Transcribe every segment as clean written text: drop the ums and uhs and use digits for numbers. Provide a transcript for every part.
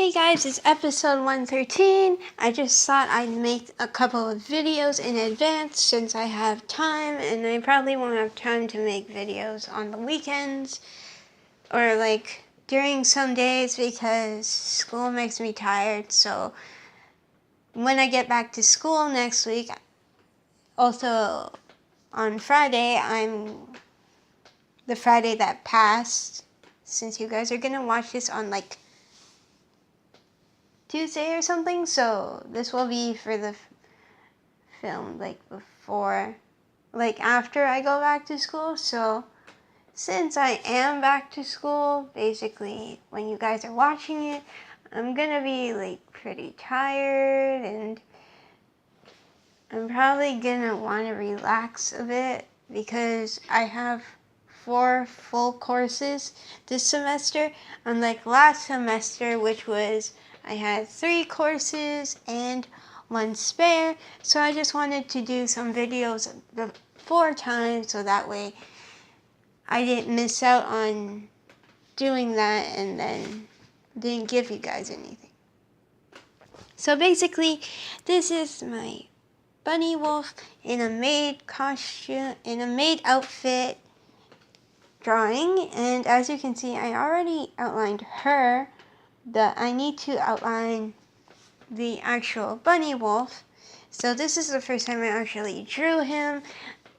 Hey guys, it's episode 113. I just thought I'd make a couple of videos in advance since I have time, and I probably won't have time to make videos on the weekends or like during some days because school makes me tired. So when I get back to school next week, also on Friday, the Friday that passed, since you guys are gonna watch this on like Tuesday or something, so this will be for the film like before, like after I go back to school. So since I am back to school, basically when you guys are watching it, I'm gonna be like pretty tired and I'm probably gonna want to relax a bit because I have 4 full courses this semester, unlike last semester, which was I had 3 courses and 1 spare. So I just wanted to do some videos before time so that way I didn't miss out on doing that and then didn't give you guys anything. So basically, this is my bunny wolf in a maid costume, in a maid outfit drawing, and as you can see, I already outlined her. I need to outline the actual bunny wolf. So this is the first time I actually drew him.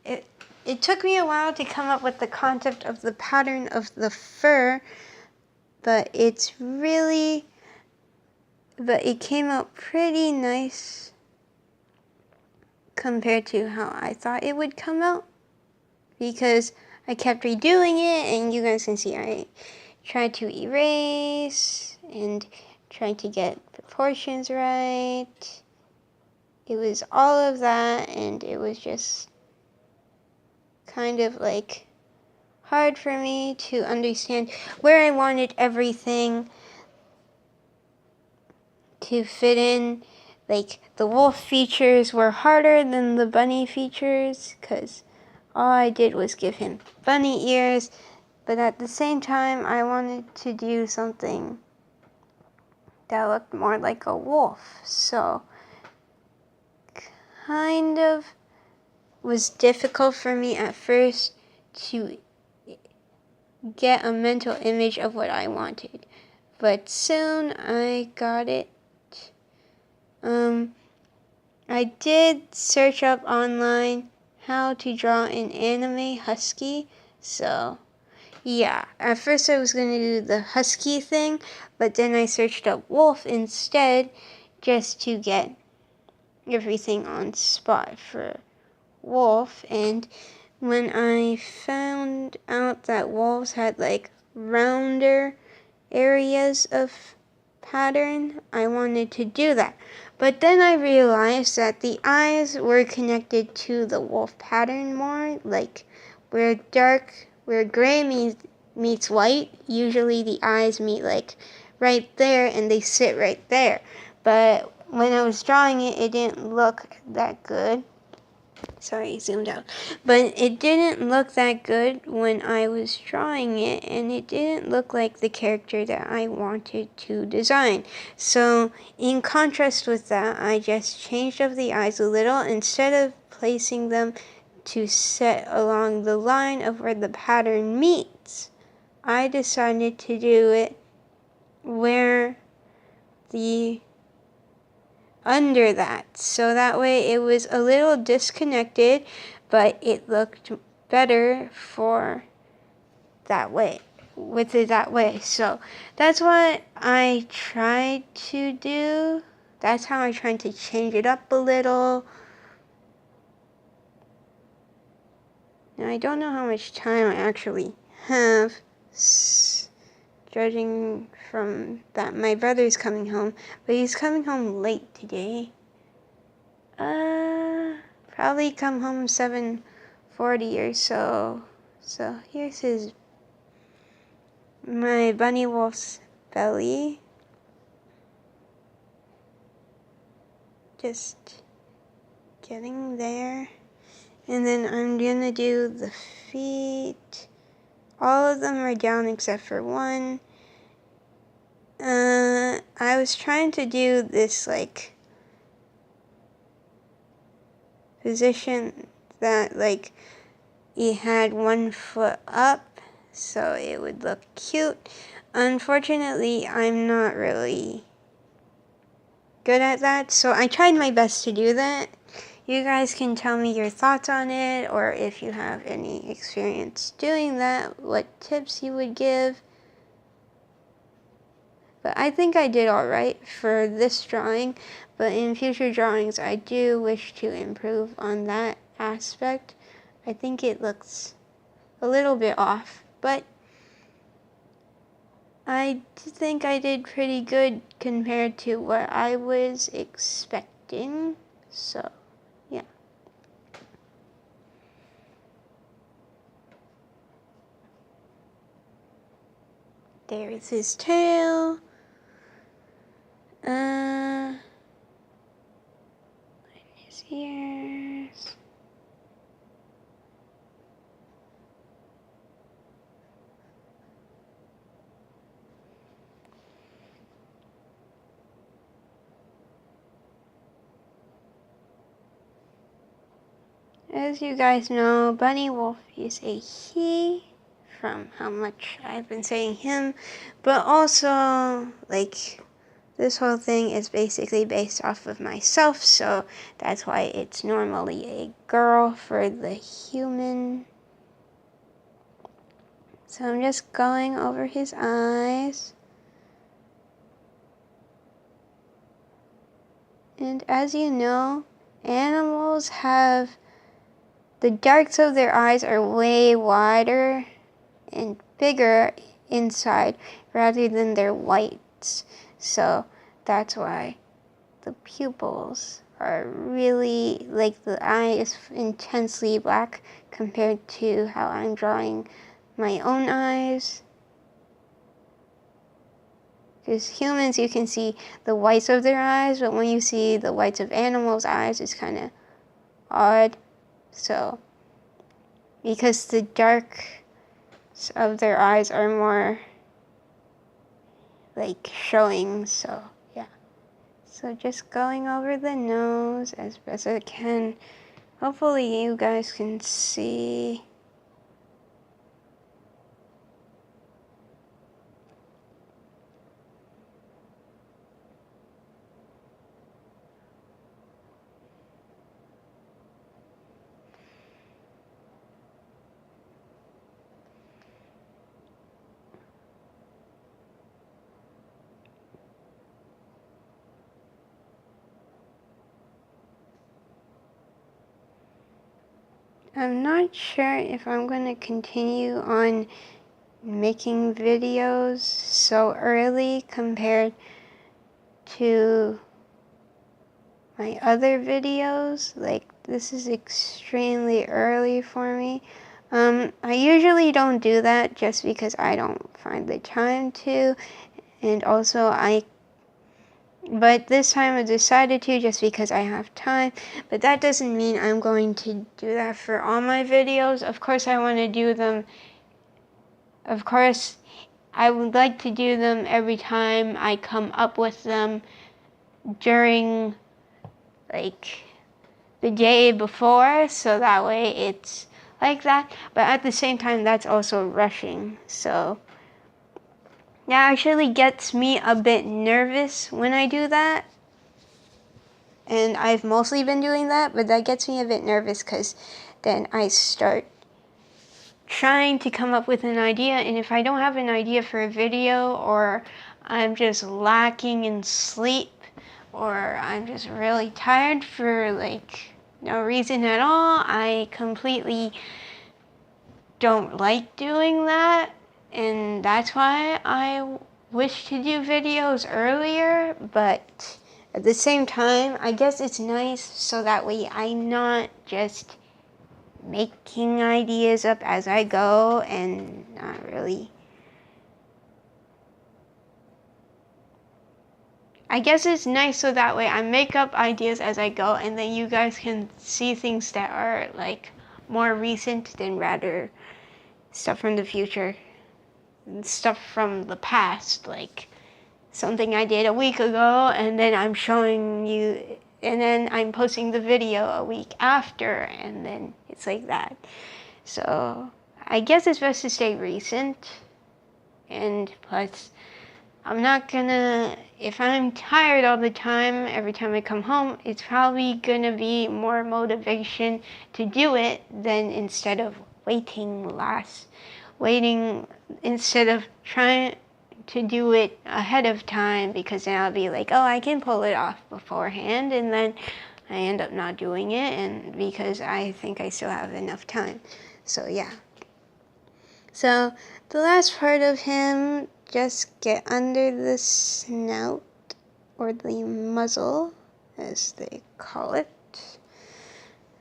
It took me a while to come up with the concept of the pattern of the fur, but it came out pretty nice compared to how I thought it would come out, because I kept redoing it, and you guys can see I tried to erase and tried to get proportions right. It was all of that, and it was just kind of like hard for me to understand where I wanted everything to fit in. Like the wolf features were harder than the bunny features because all I did was give him bunny ears, but at the same time I wanted to do something that looked more like a wolf. So kind of was difficult for me at first to get a mental image of what I wanted, but soon I got it. I did search up online how to draw an anime husky, so yeah, at first I was going to do the husky thing, but then I searched up wolf instead just to get everything on spot for wolf. And when I found out that wolves had like rounder areas of pattern, I wanted to do that. But then I realized that the eyes were connected to the wolf pattern more, like where gray meets white, usually the eyes meet like right there and they sit right there. But when I was drawing it, it didn't look that good. Sorry, zoomed out. But it didn't look that good when I was drawing it, and it didn't look like the character that I wanted to design. So in contrast with that, I just changed up the eyes a little. Instead of placing them to set along the line of where the pattern meets, I decided to do it where the under that, so that way it was a little disconnected, but it looked better for that way, with it that way. So that's what I tried to do. That's how I tried to change it up a little. Now I don't know how much time I actually have, judging from that my brother's coming home, but he's coming home late today. Probably come home 7:40 or so. So here's my bunny wolf's belly. Just getting there. And then I'm gonna do the feet. All of them are down except for one. I was trying to do this like position that like you had one foot up so it would look cute. Unfortunately, I'm not really good at that, so I tried my best to do that. You guys can tell me your thoughts on it, or if you have any experience doing that, what tips you would give. But I think I did alright for this drawing, but in future drawings I do wish to improve on that aspect. I think it looks a little bit off, but I think I did pretty good compared to what I was expecting, so yeah. There's his tail. His ears. As you guys know, Bunny Wolf is a he, from how much I've been saying him, but also, like, this whole thing is basically based off of myself, so that's why it's normally a girl for the human. So I'm just going over his eyes. And as you know, animals have the darks of their eyes are way wider and bigger inside rather than their whites. So that's why the pupils are really, like, the eye is intensely black compared to how I'm drawing my own eyes. Because humans, you can see the whites of their eyes, but when you see the whites of animals' eyes, it's kind of odd. So, because the darks of their eyes are more, like, showing, so yeah. So just going over the nose as best I can. Hopefully you guys can see. I'm not sure if I'm going to continue on making videos so early compared to my other videos. Like, this is extremely early for me. I usually don't do that just because I don't find the time to, and also but this time I decided to just because I have time. But that doesn't mean I'm going to do that for all my videos. Of course I want to do them. Of course I would like to do them every time I come up with them during, like, the day before, so that way it's like that. But at the same time, that's also rushing. So that actually gets me a bit nervous when I do that. And I've mostly been doing that, but that gets me a bit nervous because then I start trying to come up with an idea, and if I don't have an idea for a video, or I'm just lacking in sleep, or I'm just really tired for, like, no reason at all, I completely don't like doing that, and that's why I wish to do videos earlier. But at the same time, I guess it's nice so that way I'm not just making ideas up as I go and not really. I guess it's nice so that way I make up ideas as I go, and then you guys can see things that are, like, more recent than rather stuff from the future, stuff from the past. Like, something I did a week ago, and then I'm showing you, and then I'm posting the video a week after, and then it's like that. So I guess it's best to stay recent, and plus I'm not gonna, if I'm tired all the time, every time I come home, it's probably gonna be more motivation to do it than instead of waiting instead of trying to do it ahead of time, because then I'll be like, oh, I can pull it off beforehand, and then I end up not doing it, and because I think I still have enough time. So yeah. So the last part of him, just get under the snout, or the muzzle, as they call it.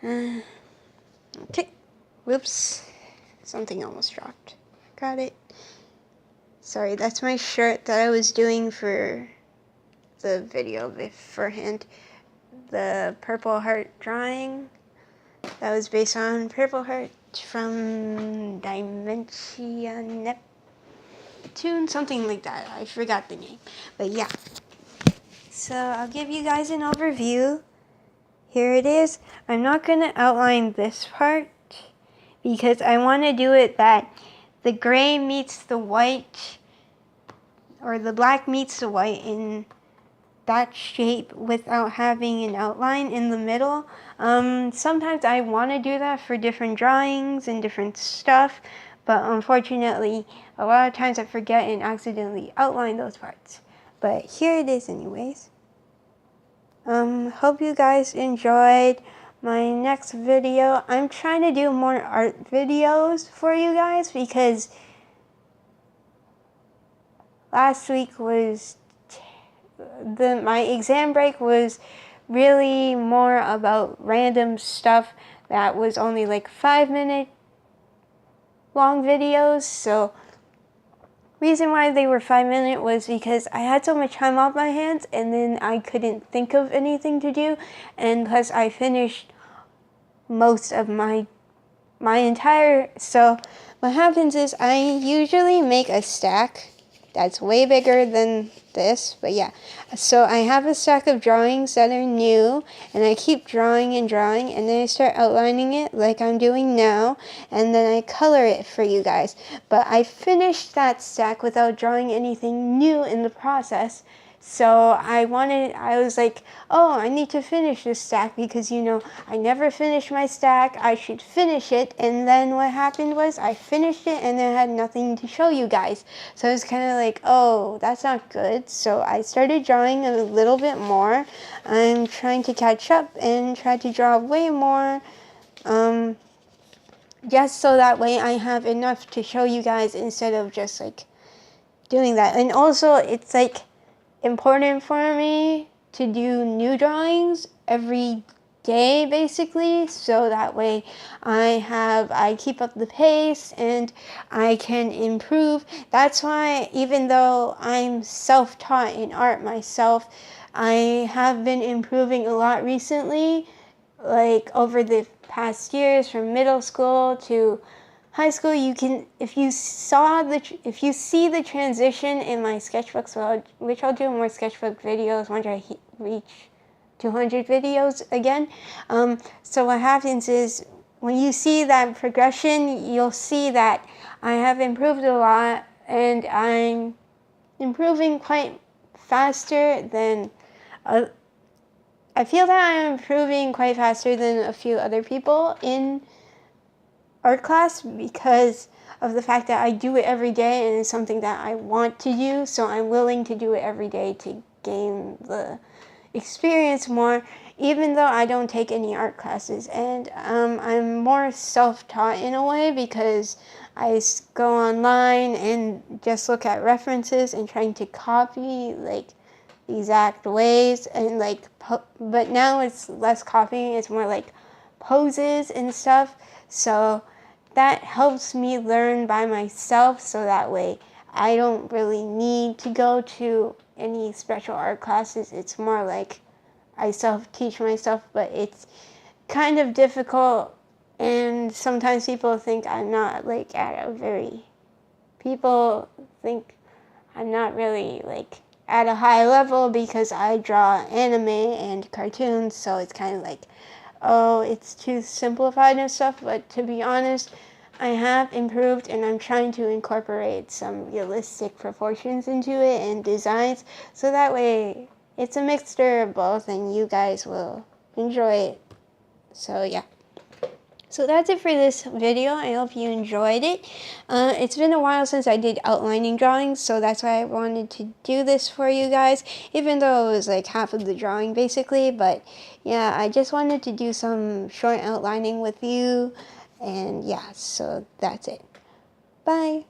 Okay, whoops, something almost dropped. Got it. Sorry, that's my shirt that I was doing for the video beforehand. The Purple Heart drawing, that was based on Purple Heart from Dimensia Neptune, something like that. I forgot the name, but yeah. So I'll give you guys an overview. Here it is. I'm not going to outline this part because I want to do it that the gray meets the white, or the black meets the white in that shape without having an outline in the middle. Sometimes I want to do that for different drawings and different stuff, but unfortunately a lot of times I forget and accidentally outline those parts. But here it is anyways. Hope you guys enjoyed my next video. I'm trying to do more art videos for you guys because last week was my exam break was really more about random stuff that was only like 5-minute long videos. So reason why they were 5-minute was because I had so much time off my hands, and then I couldn't think of anything to do, and plus I finished most of my entire, so what happens is I usually make a stack that's way bigger than this, but yeah. So I have a stack of drawings that are new, and I keep drawing and drawing, and then I start outlining it like I'm doing now, and then I color it for you guys. But I finished that stack without drawing anything new in the process. So I was like, oh, I need to finish this stack because, you know, I never finished my stack. I should finish it. And then what happened was I finished it and then I had nothing to show you guys. So I was kind of like, oh, that's not good. So I started drawing a little bit more. I'm trying to catch up and try to draw way more. Just so that way I have enough to show you guys instead of just like doing that. And also it's like important for me to do new drawings every day basically, so that way I keep up the pace and I can improve. That's why even though I'm self-taught in art myself, I have been improving a lot recently, like over the past years from middle school to high school. You can, if you see the transition in my sketchbooks, which I'll do more sketchbook videos once I reach 200 videos again. So what happens is when you see that progression, you'll see that I have improved a lot, and I'm improving quite faster than I feel that I'm improving quite faster than a few other people in art class because of the fact that I do it every day and it's something that I want to do, so I'm willing to do it every day to gain the experience more, even though I don't take any art classes. And I'm more self-taught in a way because I go online and just look at references and trying to copy like the exact ways, and like but now it's less copying, it's more like poses and stuff. So that helps me learn by myself, so that way I don't really need to go to any special art classes. It's more like I self-teach myself, but it's kind of difficult, and sometimes people think I'm not like people think I'm not really like at a high level because I draw anime and cartoons, so it's kind of like, oh, it's too simplified and stuff. But to be honest, I have improved, and I'm trying to incorporate some realistic proportions into it and designs, so that way it's a mixture of both and you guys will enjoy it. So yeah. So that's it for this video. I hope you enjoyed it. It's been a while since I did outlining drawings, so that's why I wanted to do this for you guys, even though it was like half of the drawing basically. But yeah, I just wanted to do some short outlining with you, and yeah, so that's it. Bye.